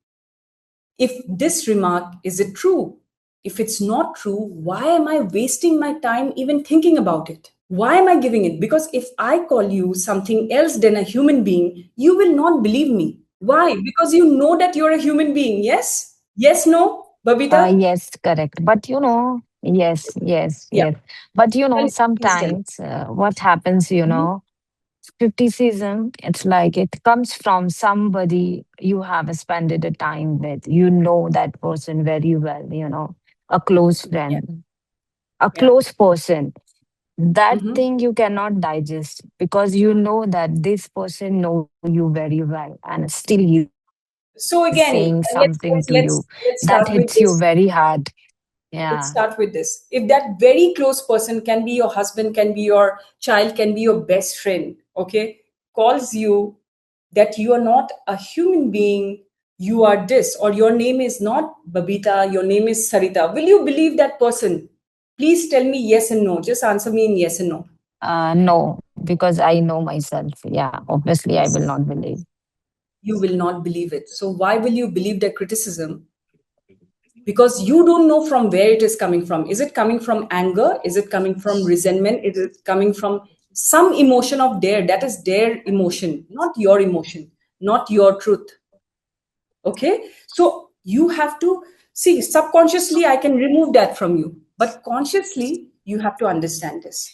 If this remark, is it true? If it's not true, why am I wasting my time even thinking about it? Why am I giving it? Because if I call you something else than a human being, you will not believe me. Why? Because you know that you're a human being. Yes? Yes, no, Babita? Yes, correct. But yes, yes, Yeah. yes. But Please tell. sometimes what happens, Mhm. criticism, it's like it comes from somebody you have spent a time with. You know that person very well, a close Yeah. friend, a Yeah. close person. That Mhm. thing you cannot digest because you know that this person know you very well and still he's saying So something to again, you let's let's that let's hits you let's very start with hard. this. Yeah. Let's start with this. If that very close person, can be your husband, can be your child, can be your best friend, okay, calls you that you are not a human being, you are this, or your name is not Babita, your name is Sarita, will you believe that person? Please tell me yes and no. Just answer me in yes and no. No, because I know myself. Yeah, obviously I will not believe. You will not believe it. So why will you believe their criticism? Because you don't know from where it is coming from. Is it coming from anger? Is it coming from resentment? Is it coming from some emotion of their, that is their emotion, not your emotion, not your truth? Okay, so you have to see, subconsciously I can remove that from you, but consciously you have to understand this.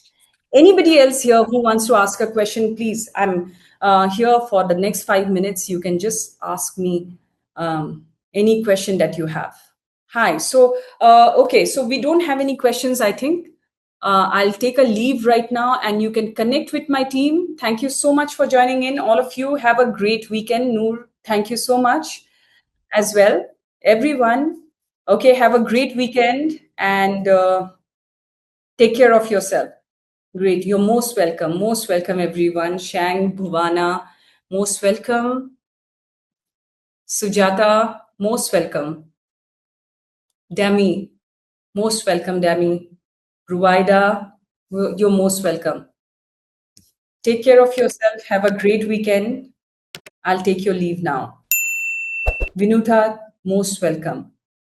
Anybody else here who wants to ask a question, please, I'm here for the next 5 minutes. You can just ask me any question that you have. Hi. So okay, so we don't have any questions, I think. I'll take a leave right now and you can connect with my team. Thank you so much for joining in. All of you have a great weekend. Noor, thank you so much as well. Everyone, okay, have a great weekend and take care of yourself. Great. You're most welcome. Most welcome, everyone. Shang, Bhuvana, most welcome. Sujata, most welcome. Dami, most welcome, Dami. Ruwaida, you're most welcome. Take care of yourself. Have a great weekend. I'll take your leave now. Vinuta, most welcome.